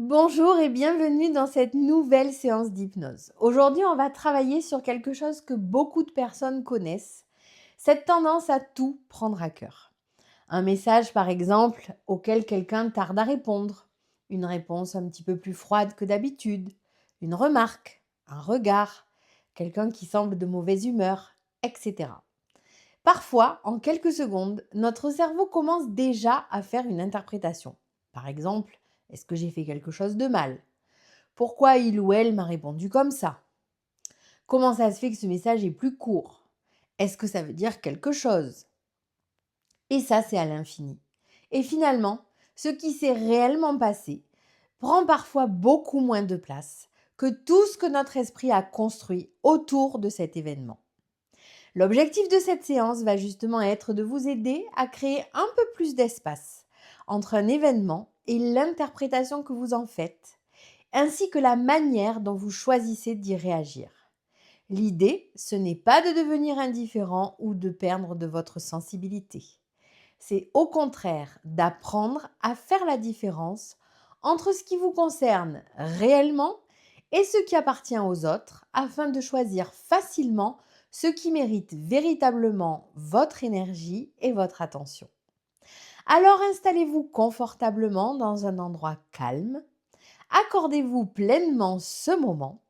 Bonjour et bienvenue dans cette nouvelle séance d'hypnose. Aujourd'hui, on va travailler sur quelque chose que beaucoup de personnes connaissent, cette tendance à tout prendre à cœur. Un message, par exemple, auquel quelqu'un tarde à répondre, une réponse un petit peu plus froide que d'habitude, une remarque, un regard, quelqu'un qui semble de mauvaise humeur, etc. Parfois, en quelques secondes, notre cerveau commence déjà à faire une interprétation. Par exemple, est-ce que j'ai fait quelque chose de mal? Pourquoi il ou elle m'a répondu comme ça? Comment ça se fait que ce message est plus court? Est-ce que ça veut dire quelque chose? Et ça, c'est à l'infini. Et finalement, ce qui s'est réellement passé prend parfois beaucoup moins de place que tout ce que notre esprit a construit autour de cet événement. L'objectif de cette séance va justement être de vous aider à créer un peu plus d'espace entre un événement et l'interprétation que vous en faites, ainsi que la manière dont vous choisissez d'y réagir. L'idée, ce n'est pas de devenir indifférent ou de perdre de votre sensibilité. C'est au contraire d'apprendre à faire la différence entre ce qui vous concerne réellement et ce qui appartient aux autres afin de choisir facilement ce qui mérite véritablement votre énergie et votre attention. Alors installez-vous confortablement dans un endroit calme, accordez-vous pleinement ce moment.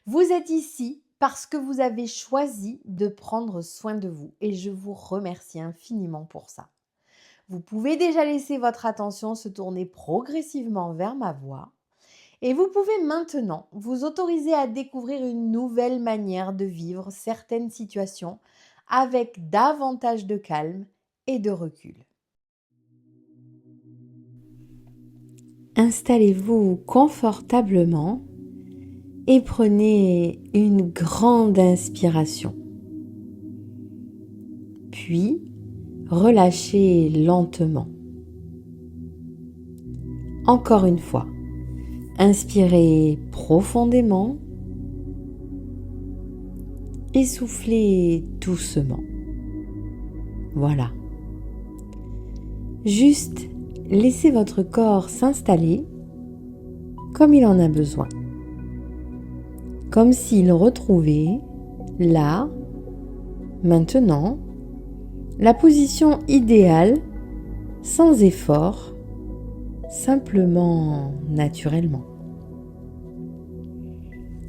Vous êtes ici parce que vous avez choisi de prendre soin de vous et je vous remercie infiniment pour ça. Vous pouvez déjà laisser votre attention se tourner progressivement vers ma voix et vous pouvez maintenant vous autoriser à découvrir une nouvelle manière de vivre certaines situations avec davantage de calme et de recul. Installez-vous confortablement et prenez une grande inspiration. Puis, relâchez lentement. Encore une fois, inspirez profondément et soufflez doucement. Voilà. Juste laissez votre corps s'installer comme il en a besoin. Comme s'il retrouvait, là, maintenant, la position idéale, sans effort, simplement naturellement.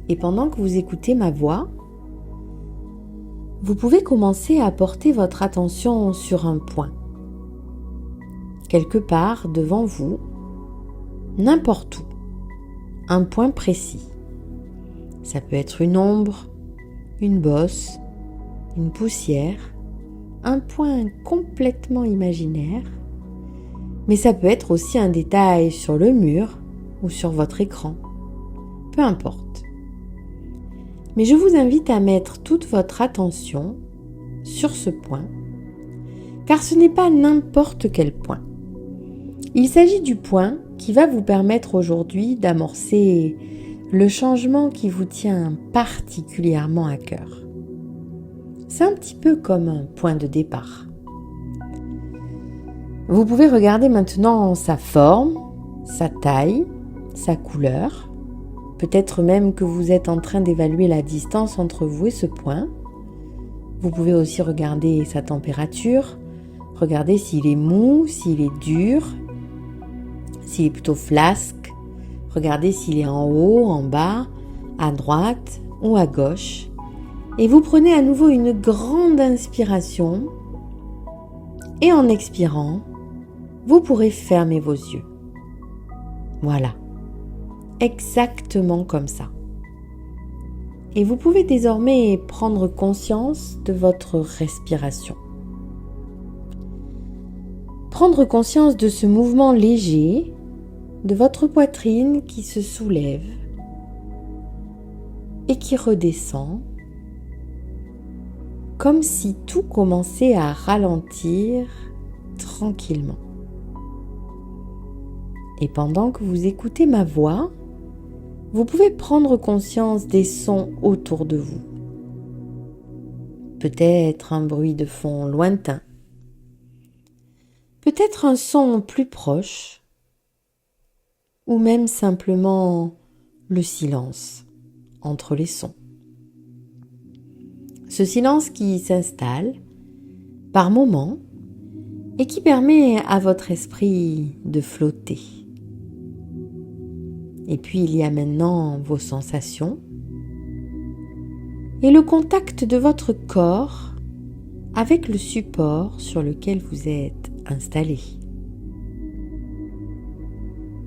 Et pendant que vous écoutez ma voix, vous pouvez commencer à porter votre attention sur un point. Quelque part devant vous, n'importe où, un point précis. Ça peut être une ombre, une bosse, une poussière, un point complètement imaginaire, mais ça peut être aussi un détail sur le mur ou sur votre écran. Peu importe. Mais je vous invite à mettre toute votre attention sur ce point, car ce n'est pas n'importe quel point. Il s'agit du point qui va vous permettre aujourd'hui d'amorcer le changement qui vous tient particulièrement à cœur. C'est un petit peu comme un point de départ. Vous pouvez regarder maintenant sa forme, sa taille, sa couleur. Peut-être même que vous êtes en train d'évaluer la distance entre vous et ce point. Vous pouvez aussi regarder sa température, regarder s'il est mou, s'il est dur, s'il est plutôt flasque. Regardez s'il est en haut, en bas, à droite ou à gauche. Et vous prenez à nouveau une grande inspiration. Et en expirant, vous pourrez fermer vos yeux. Voilà. Exactement comme ça. Et vous pouvez désormais prendre conscience de votre respiration. Prendre conscience de ce mouvement léger de votre poitrine qui se soulève et qui redescend, comme si tout commençait à ralentir tranquillement. Et pendant que vous écoutez ma voix, vous pouvez prendre conscience des sons autour de vous. Peut-être un bruit de fond lointain, peut-être un son plus proche, ou même simplement le silence entre les sons. Ce silence qui s'installe par moments et qui permet à votre esprit de flotter. Et puis il y a maintenant vos sensations et le contact de votre corps avec le support sur lequel vous êtes installé.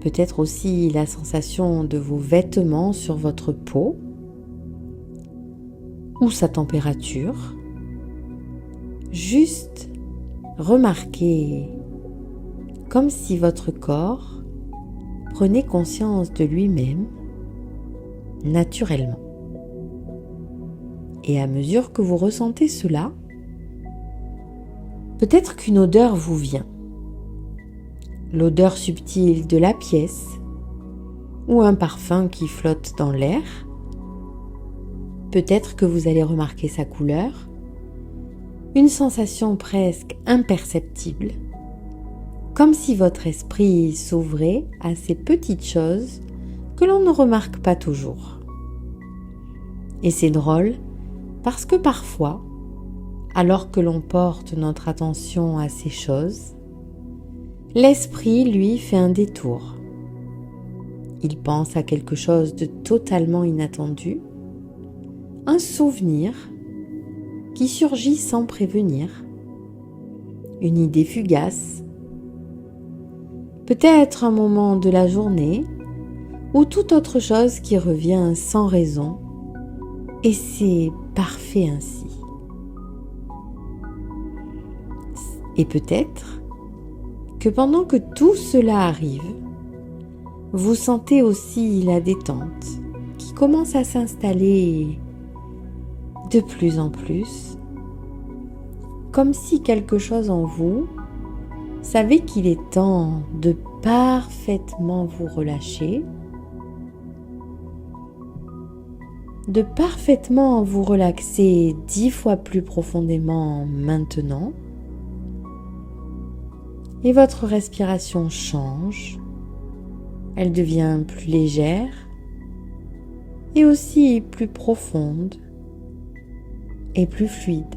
Peut-être aussi la sensation de vos vêtements sur votre peau ou sa température. Juste remarquez comme si votre corps prenait conscience de lui-même naturellement. Et à mesure que vous ressentez cela, peut-être qu'une odeur vous vient. L'odeur subtile de la pièce ou un parfum qui flotte dans l'air. Peut-être que vous allez remarquer sa couleur, une sensation presque imperceptible, comme si votre esprit s'ouvrait à ces petites choses que l'on ne remarque pas toujours. Et c'est drôle parce que parfois, alors que l'on porte notre attention à ces choses, l'esprit, lui, fait un détour. Il pense à quelque chose de totalement inattendu, un souvenir qui surgit sans prévenir, une idée fugace, peut-être un moment de la journée ou toute autre chose qui revient sans raison, et c'est parfait ainsi. Et peut-être que pendant que tout cela arrive, vous sentez aussi la détente qui commence à s'installer de plus en plus, comme si quelque chose en vous savait qu'il est temps de parfaitement vous relâcher, de parfaitement vous relaxer 10 fois plus profondément maintenant. Et votre respiration change, elle devient plus légère et aussi plus profonde et plus fluide.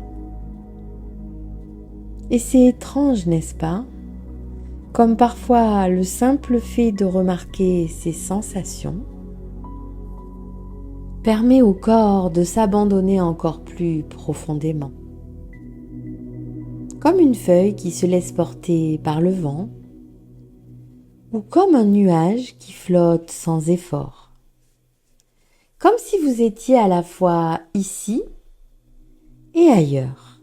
Et c'est étrange, n'est-ce pas? Comme parfois le simple fait de remarquer ces sensations permet au corps de s'abandonner encore plus profondément. Comme une feuille qui se laisse porter par le vent, ou comme un nuage qui flotte sans effort. Comme si vous étiez à la fois ici et ailleurs.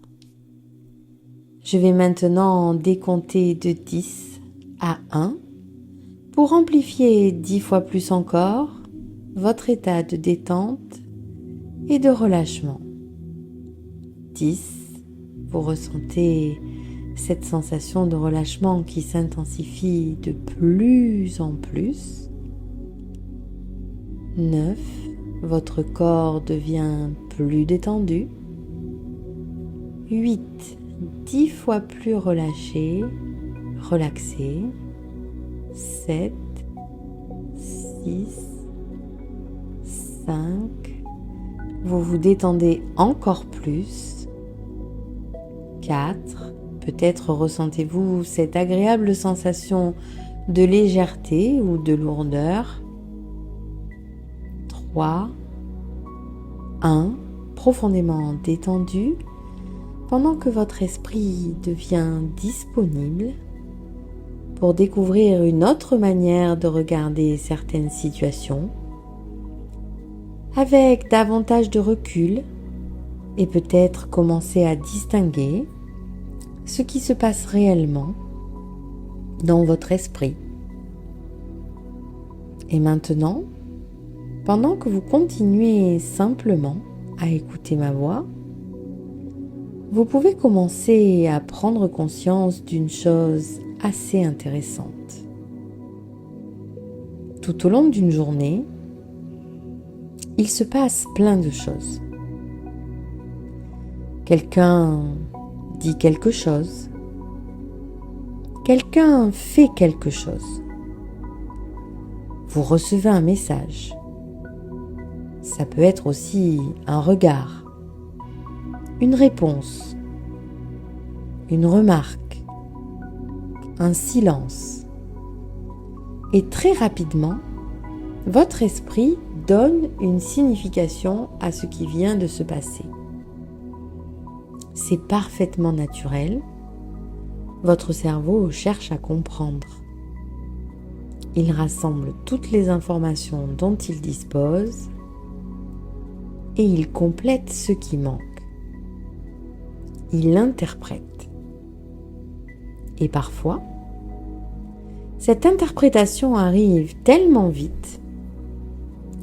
Je vais maintenant décompter de 10 à 1 pour amplifier 10 fois plus encore votre état de détente et de relâchement. 10. Vous ressentez cette sensation de relâchement qui s'intensifie de plus en plus. 9. Votre corps devient plus détendu. 8. 10 fois plus relâché, relaxé. 7. 6. 5. Vous vous détendez encore plus. 4. Peut-être ressentez-vous cette agréable sensation de légèreté ou de lourdeur. 3. 1. Profondément détendu pendant que votre esprit devient disponible pour découvrir une autre manière de regarder certaines situations avec davantage de recul et peut-être commencer à distinguer ce qui se passe réellement dans votre esprit. Et maintenant, pendant que vous continuez simplement à écouter ma voix, vous pouvez commencer à prendre conscience d'une chose assez intéressante. Tout au long d'une journée, il se passe plein de choses. Quelqu'un dit quelque chose. Quelqu'un fait quelque chose. vous recevez un message. Ça peut être aussi un regard, une réponse, une remarque, un silence. Et très rapidement, votre esprit donne une signification à ce qui vient de se passer. C'est parfaitement naturel. Votre cerveau cherche à comprendre. Il rassemble toutes les informations dont il dispose et il complète ce qui manque. Il interprète. Et parfois, cette interprétation arrive tellement vite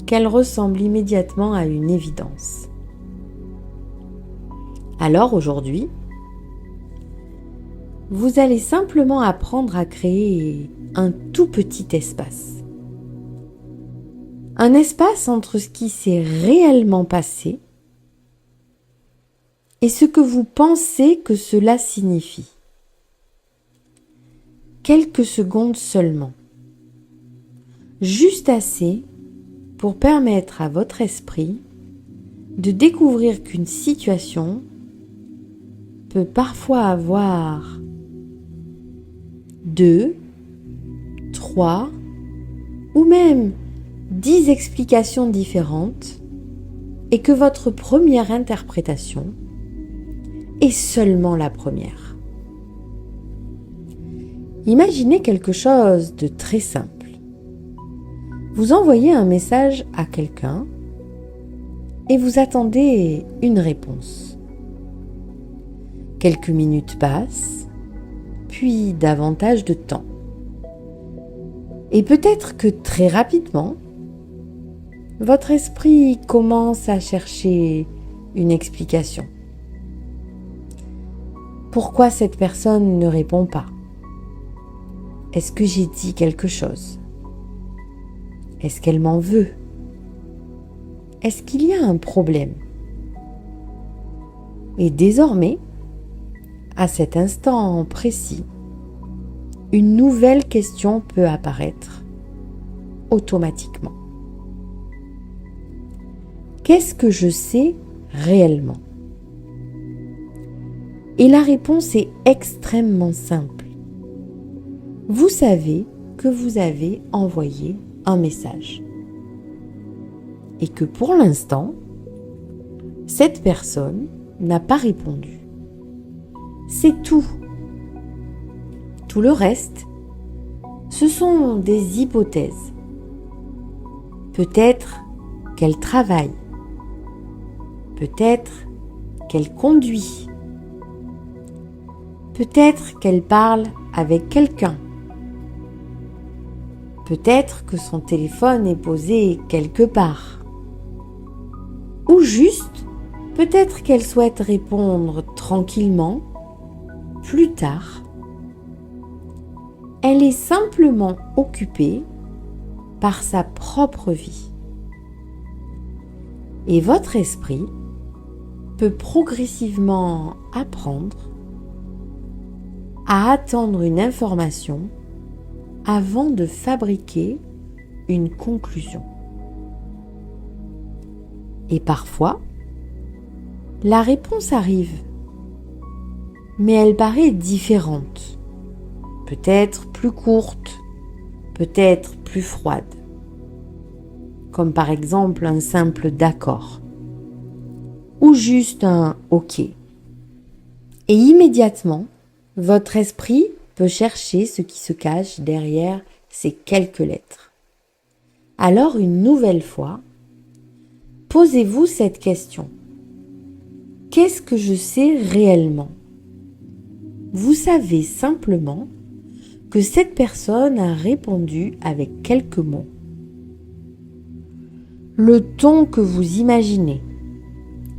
qu'elle ressemble immédiatement à une évidence. Alors aujourd'hui, vous allez simplement apprendre à créer un tout petit espace. Un espace entre ce qui s'est réellement passé et ce que vous pensez que cela signifie. Quelques secondes seulement. Juste assez pour permettre à votre esprit de découvrir qu'une situation peut parfois avoir 2, 3 ou même 10 explications différentes et que votre première interprétation est seulement la première. Imaginez quelque chose de très simple. Vous envoyez un message à quelqu'un et vous attendez une réponse. Quelques minutes passent, puis davantage de temps. Et peut-être que très rapidement, votre esprit commence à chercher une explication. Pourquoi cette personne ne répond pas? Est-ce que j'ai dit quelque chose? Est-ce qu'elle m'en veut? Est-ce qu'il y a un problème? Et désormais, à cet instant précis, une nouvelle question peut apparaître automatiquement. Qu'est-ce que je sais réellement? Et la réponse est extrêmement simple. Vous savez que vous avez envoyé un message. Et que pour l'instant, cette personne n'a pas répondu. C'est tout. Tout le reste, ce sont des hypothèses. Peut-être qu'elle travaille. Peut-être qu'elle conduit. Peut-être qu'elle parle avec quelqu'un. Peut-être que son téléphone est posé quelque part. Ou juste, peut-être qu'elle souhaite répondre tranquillement, plus tard. Elle est simplement occupée par sa propre vie. Et votre esprit peut progressivement apprendre à attendre une information avant de fabriquer une conclusion. Et parfois, la réponse arrive, mais elle paraît différente, peut-être plus courte, peut-être plus froide, comme par exemple un simple d'accord, ou juste un OK. Et immédiatement, votre esprit peut chercher ce qui se cache derrière ces quelques lettres. Alors une nouvelle fois, posez-vous cette question. Qu'est-ce que je sais réellement? Vous savez simplement que cette personne a répondu avec quelques mots. Le ton que vous imaginez,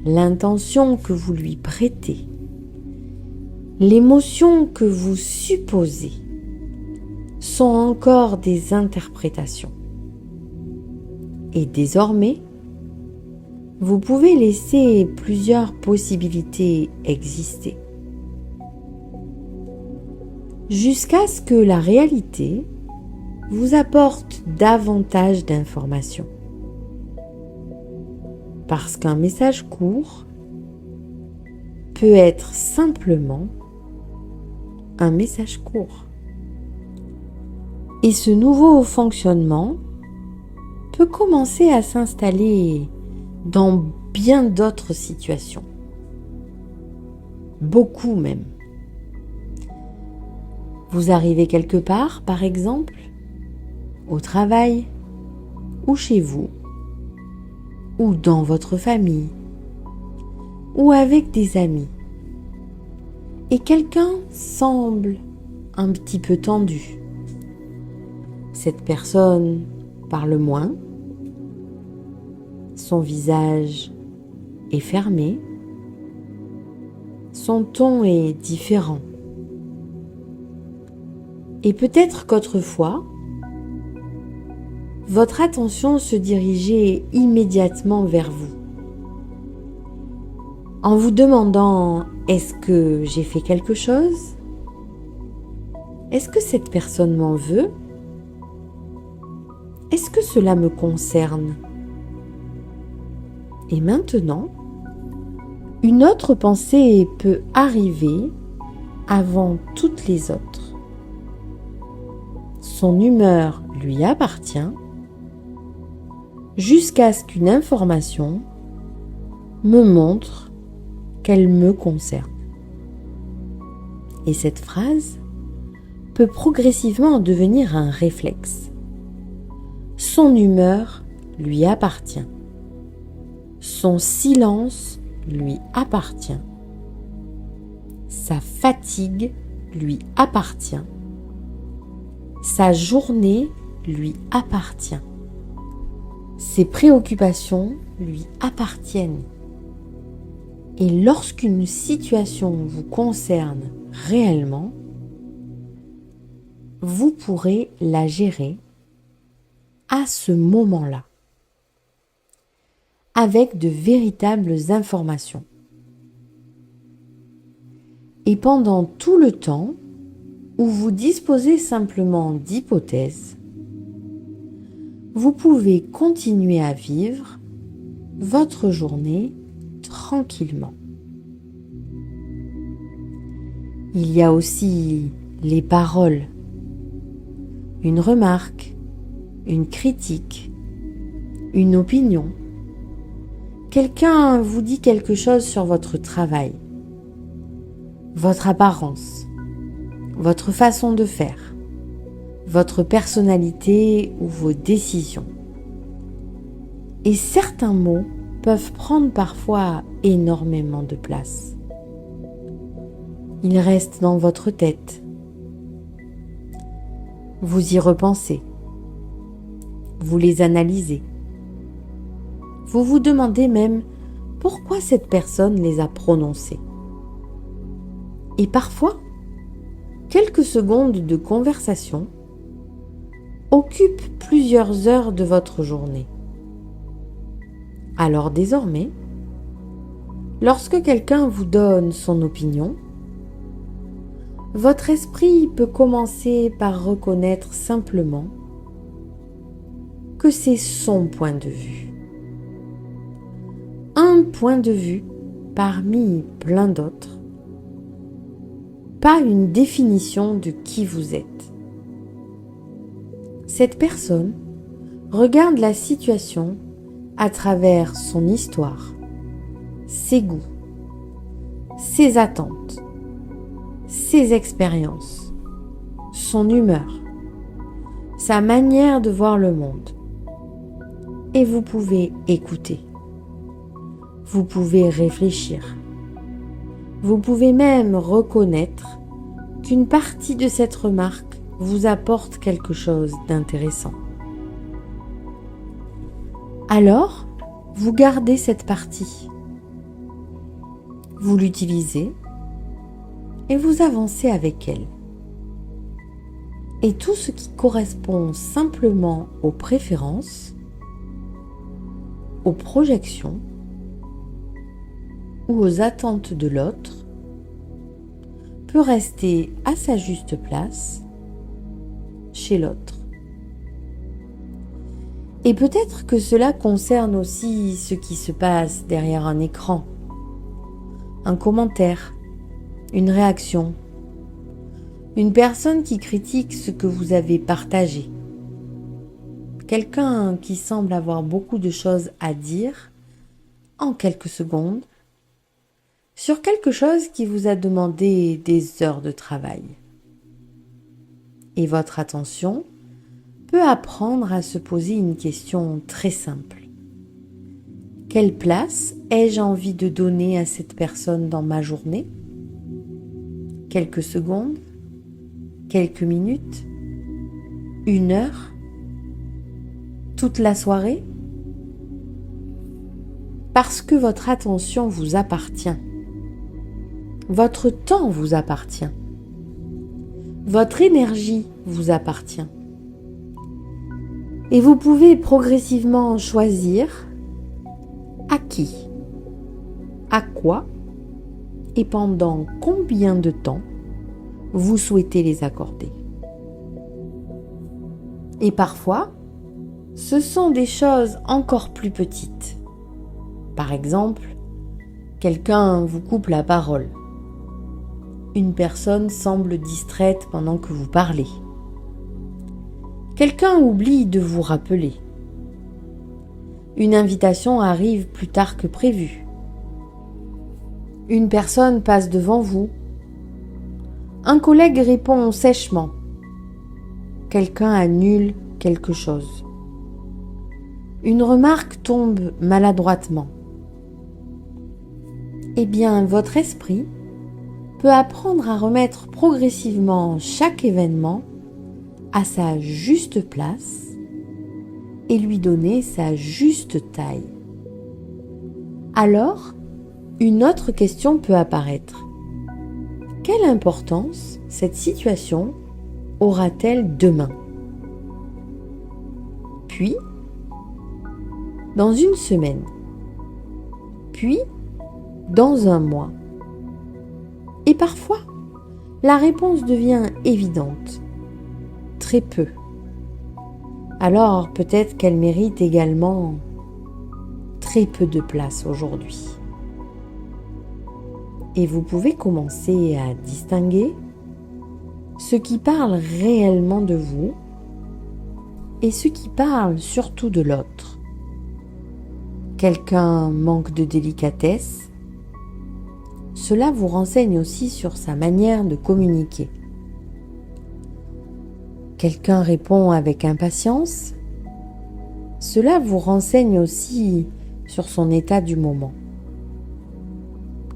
l'intention que vous lui prêtez, l'émotion que vous supposez sont encore des interprétations. Et désormais, vous pouvez laisser plusieurs possibilités exister. Jusqu'à ce que la réalité vous apporte davantage d'informations. Parce qu'un message court peut être simplement un message court. Et ce nouveau fonctionnement peut commencer à s'installer dans bien d'autres situations. Beaucoup même. Vous arrivez quelque part, par exemple, au travail, ou chez vous, ou dans votre famille, ou avec des amis. Et quelqu'un semble un petit peu tendu. Cette personne parle moins, son visage est fermé, son ton est différent. Et peut-être qu'autrefois, votre attention se dirigeait immédiatement vers vous, en vous demandant « Est-ce que j'ai fait quelque chose ? Est-ce que cette personne m'en veut ? Est-ce que cela me concerne ?» Et maintenant, une autre pensée peut arriver avant toutes les autres. Son humeur lui appartient jusqu'à ce qu'une information me montre qu'elle me concerne. Et cette phrase peut progressivement devenir un réflexe. Son humeur lui appartient. Son silence lui appartient. Sa fatigue lui appartient. Sa journée lui appartient. Ses préoccupations lui appartiennent. Et lorsqu'une situation vous concerne réellement, vous pourrez la gérer à ce moment-là, avec de véritables informations. Et pendant tout le temps où vous disposez simplement d'hypothèses, vous pouvez continuer à vivre votre journée tranquillement. Il y a aussi les paroles, une remarque, une critique, une opinion. Quelqu'un vous dit quelque chose sur votre travail, votre apparence, votre façon de faire, votre personnalité ou vos décisions. Et certains mots peuvent prendre parfois énormément de place. Ils restent dans votre tête. Vous y repensez. Vous les analysez. Vous vous demandez même pourquoi cette personne les a prononcés. Et parfois, quelques secondes de conversation occupent plusieurs heures de votre journée. Alors désormais, lorsque quelqu'un vous donne son opinion, votre esprit peut commencer par reconnaître simplement que c'est son point de vue. Un point de vue parmi plein d'autres, pas une définition de qui vous êtes. Cette personne regarde la situation à travers son histoire, ses goûts, ses attentes, ses expériences, son humeur, sa manière de voir le monde. Et vous pouvez écouter. Vous pouvez réfléchir. Vous pouvez même reconnaître qu'une partie de cette remarque vous apporte quelque chose d'intéressant. Alors, vous gardez cette partie. Vous l'utilisez et vous avancez avec elle. Et tout ce qui correspond simplement aux préférences, aux projections ou aux attentes de l'autre peut rester à sa juste place chez l'autre Et peut-être que cela concerne aussi ce qui se passe derrière un écran. Un commentaire, une réaction, une personne qui critique ce que vous avez partagé. Quelqu'un qui semble avoir beaucoup de choses à dire en quelques secondes sur quelque chose qui vous a demandé des heures de travail. Et votre attention peut apprendre à se poser une question très simple. Quelle place ai-je envie de donner à cette personne dans ma journée ? Quelques secondes ? Quelques minutes ? Une heure ? Toute la soirée ? Parce que votre attention vous appartient. Votre temps vous appartient. Votre énergie vous appartient. Et vous pouvez progressivement choisir à qui, à quoi et pendant combien de temps vous souhaitez les accorder. Et parfois, ce sont des choses encore plus petites. Par exemple, quelqu'un vous coupe la parole. Une personne semble distraite pendant que vous parlez. Quelqu'un oublie de vous rappeler. Une invitation arrive plus tard que prévu. Une personne passe devant vous. Un collègue répond sèchement. Quelqu'un annule quelque chose. Une remarque tombe maladroitement. Eh bien, votre esprit peut apprendre à remettre progressivement chaque événement à sa juste place et lui donner sa juste taille. Alors, une autre question peut apparaître. Quelle importance cette situation aura-t-elle demain ? Puis, dans une semaine, puis dans un mois. Et parfois, la réponse devient évidente. Très peu. Alors peut-être qu'elle mérite également très peu de place aujourd'hui. Et vous pouvez commencer à distinguer ce qui parle réellement de vous et ce qui parle surtout de l'autre. Quelqu'un manque de délicatesse. Cela vous renseigne aussi sur sa manière de communiquer. Quelqu'un répond avec impatience. Cela vous renseigne aussi sur son état du moment.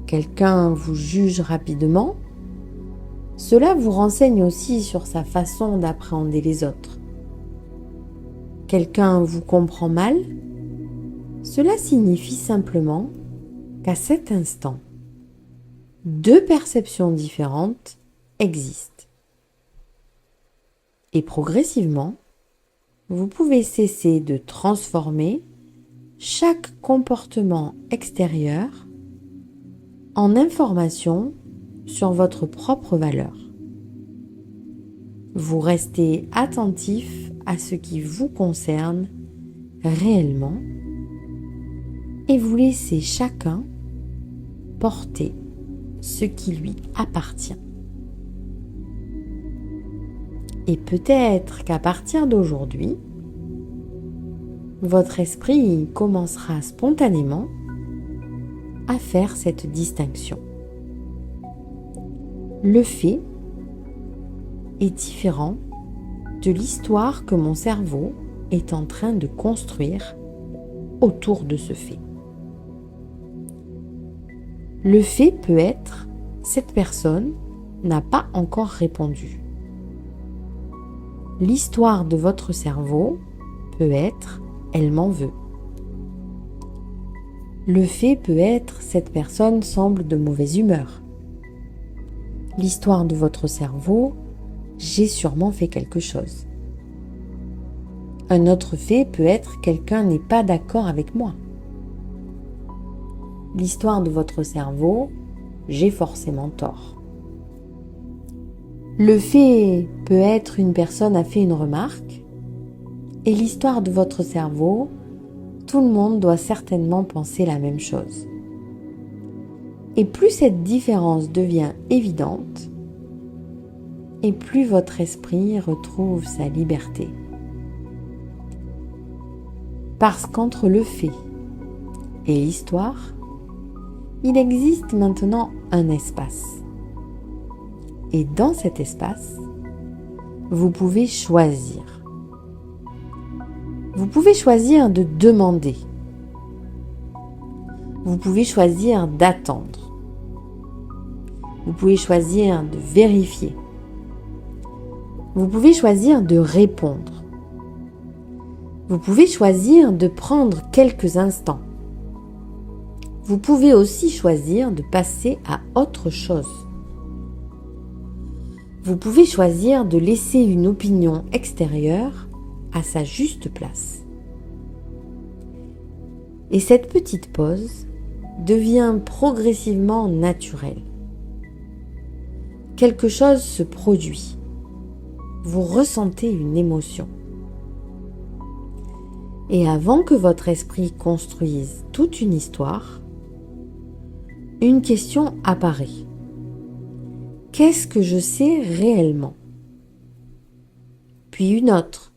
Quelqu'un vous juge rapidement. Cela vous renseigne aussi sur sa façon d'appréhender les autres. Quelqu'un vous comprend mal. Cela signifie simplement qu'à cet instant, deux perceptions différentes existent. Et progressivement, vous pouvez cesser de transformer chaque comportement extérieur en information sur votre propre valeur. Vous restez attentif à ce qui vous concerne réellement et vous laissez chacun porter ce qui lui appartient. Et peut-être qu'à partir d'aujourd'hui, votre esprit commencera spontanément à faire cette distinction. Le fait est différent de l'histoire que mon cerveau est en train de construire autour de ce fait. Le fait peut être « cette personne n'a pas encore répondu ». L'histoire de votre cerveau peut être « elle m'en veut ». Le fait peut être « cette personne semble de mauvaise humeur ». L'histoire de votre cerveau « j'ai sûrement fait quelque chose ». Un autre fait peut être « quelqu'un n'est pas d'accord avec moi ». L'histoire de votre cerveau « j'ai forcément tort ». Le fait peut être « une personne a fait une remarque ». et l'histoire de votre cerveau, tout le monde doit certainement penser la même chose. Et plus cette différence devient évidente, et plus votre esprit retrouve sa liberté. Parce qu'entre le fait et l'histoire, il existe maintenant un espace. Et dans cet espace, vous pouvez choisir. Vous pouvez choisir de demander. Vous pouvez choisir d'attendre. Vous pouvez choisir de vérifier. Vous pouvez choisir de répondre. Vous pouvez choisir de prendre quelques instants. Vous pouvez aussi choisir de passer à autre chose. Vous pouvez choisir de laisser une opinion extérieure à sa juste place. Et cette petite pause devient progressivement naturelle. Quelque chose se produit. Vous ressentez une émotion. Et avant que votre esprit construise toute une histoire, une question apparaît. Qu'est-ce que je sais réellement? Puis une autre.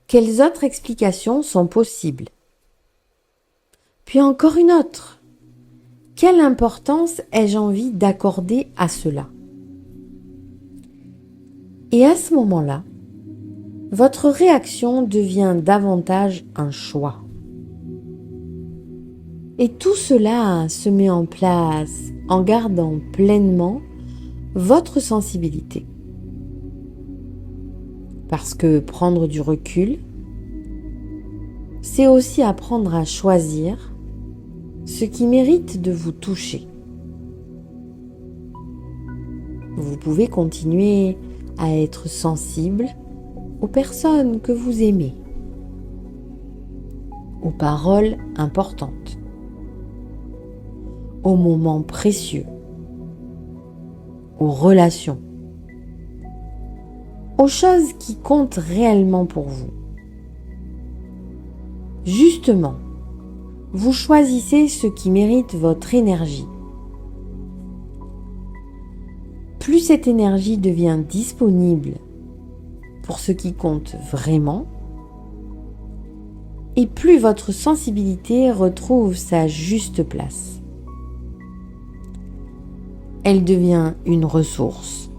Quelles autres explications sont possibles? Puis encore une autre. Quelle importance ai-je envie d'accorder à cela? Et à ce moment-là, votre réaction devient davantage un choix. Et tout cela se met en place en gardant pleinement votre sensibilité. Parce que prendre du recul, c'est aussi apprendre à choisir ce qui mérite de vous toucher. Vous pouvez continuer à être sensible aux personnes que vous aimez, aux paroles importantes, aux moments précieux, aux relations, aux choses qui comptent réellement pour vous. Justement, vous choisissez ce qui mérite votre énergie. Plus cette énergie devient disponible pour ce qui compte vraiment, et plus votre sensibilité retrouve sa juste place. Elle devient une ressource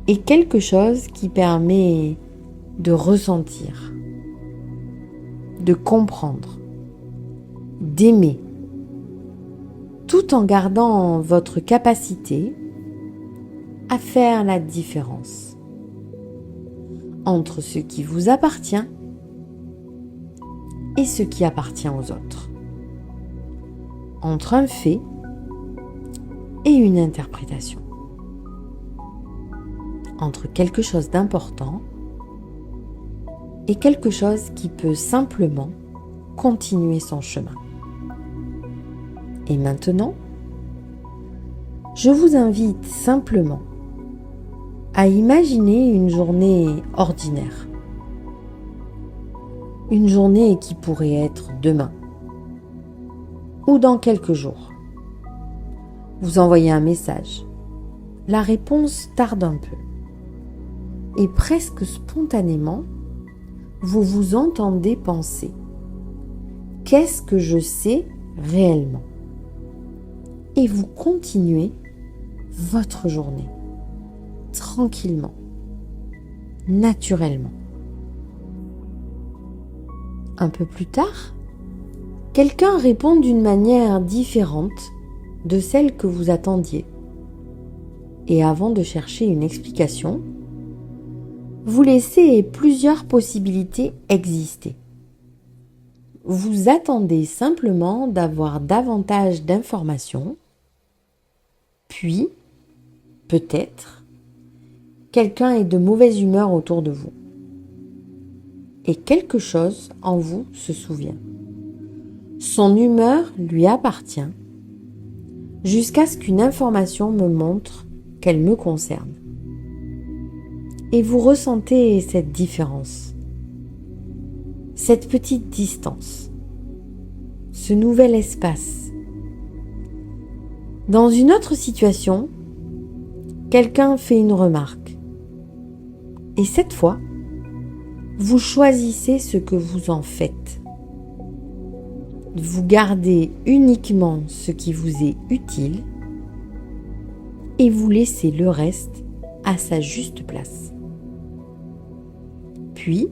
et quelque chose qui permet de ressentir, de comprendre, d'aimer, tout en gardant votre capacité à faire la différence entre ce qui vous appartient et ce qui appartient aux autres, entre un fait et une interprétation, entre quelque chose d'important et quelque chose qui peut simplement continuer son chemin. Et maintenant, je vous invite simplement à imaginer une journée ordinaire. Une journée qui pourrait être demain ou dans quelques jours. Vous envoyez un message. La réponse tarde un peu. Et presque spontanément, vous vous entendez penser. Qu'est-ce que je sais réellement? Et vous continuez votre journée, tranquillement, naturellement. Un peu plus tard, quelqu'un répond d'une manière différente de celle que vous attendiez. Et avant de chercher une explication, vous laissez plusieurs possibilités exister. Vous attendez simplement d'avoir davantage d'informations, puis, peut-être, quelqu'un est de mauvaise humeur autour de vous. Et quelque chose en vous se souvient. Son humeur lui appartient jusqu'à ce qu'une information me montre qu'elle me concerne. Et vous ressentez cette différence cette petite distance, ce nouvel espace. Dans une autre situation, quelqu'un fait une remarque. Et cette fois, vous choisissez ce que vous en faites. Vous gardez uniquement ce qui vous est utile et vous laissez le reste à sa juste place. Puis,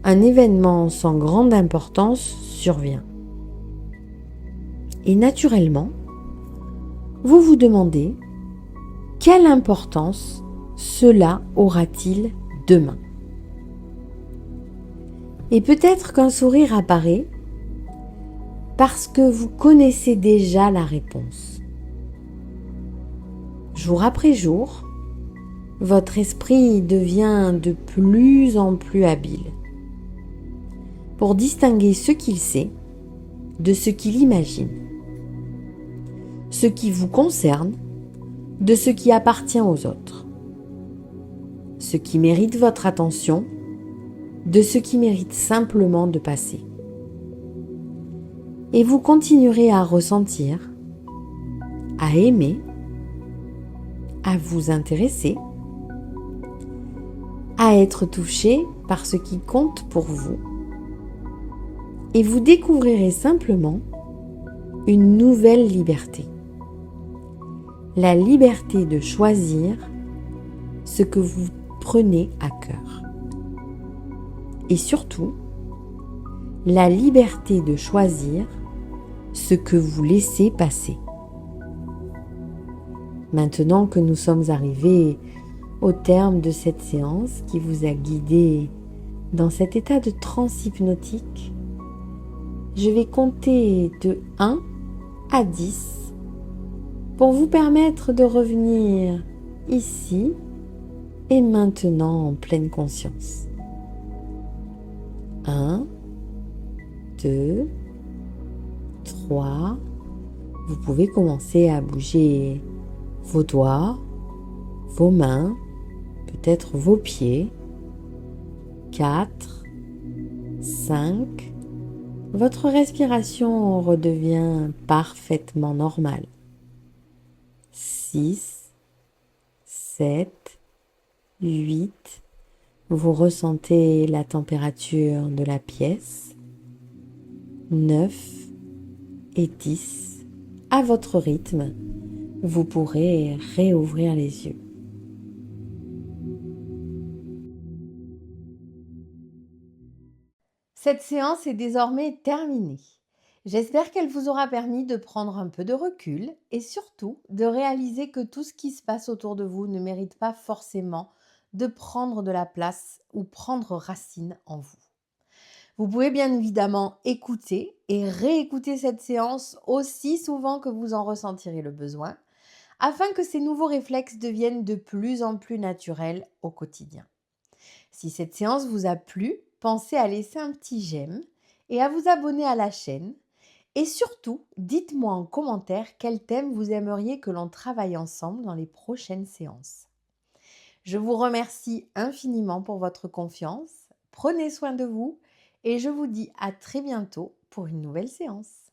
un événement sans grande importance survient. Et naturellement, vous vous demandez quelle importance cela aura-t-il demain. Et peut-être qu'un sourire apparaît parce que vous connaissez déjà la réponse. Jour après jour, votre esprit devient de plus en plus habile pour distinguer ce qu'il sait de ce qu'il imagine, ce qui vous concerne de ce qui appartient aux autres, ce qui mérite votre attention de ce qui mérite simplement de passer. Et vous continuerez à ressentir, à aimer, à vous intéresser, à être touché par ce qui compte pour vous. Et vous découvrirez simplement une nouvelle liberté. La liberté de choisir ce que vous prenez à cœur. Et surtout, la liberté de choisir ce que vous laissez passer. Maintenant que nous sommes arrivés au terme de cette séance qui vous a guidé dans cet état de transe hypnotique, je vais compter de 1 à 10 pour vous permettre de revenir ici et maintenant en pleine conscience. 1, 2, 3. Vous pouvez commencer à bouger vos doigts, vos mains, peut-être vos pieds. 4, 5. Votre respiration redevient parfaitement normale. 6, 7, 8. Vous ressentez la température de la pièce. 9 et 10. À votre rythme, vous pourrez réouvrir les yeux. Cette séance est désormais terminée. J'espère qu'elle vous aura permis de prendre un peu de recul et surtout de réaliser que tout ce qui se passe autour de vous ne mérite pas forcément de prendre de la place ou prendre racine en vous. Vous pouvez bien évidemment écouter et réécouter cette séance aussi souvent que vous en ressentirez le besoin, afin que ces nouveaux réflexes deviennent de plus en plus naturels au quotidien. Si cette séance vous a plu, pensez à laisser un petit j'aime et à vous abonner à la chaîne. Et surtout, dites-moi en commentaire quel thème vous aimeriez que l'on travaille ensemble dans les prochaines séances. Je vous remercie infiniment pour votre confiance. Prenez soin de vous et je vous dis à très bientôt pour une nouvelle séance.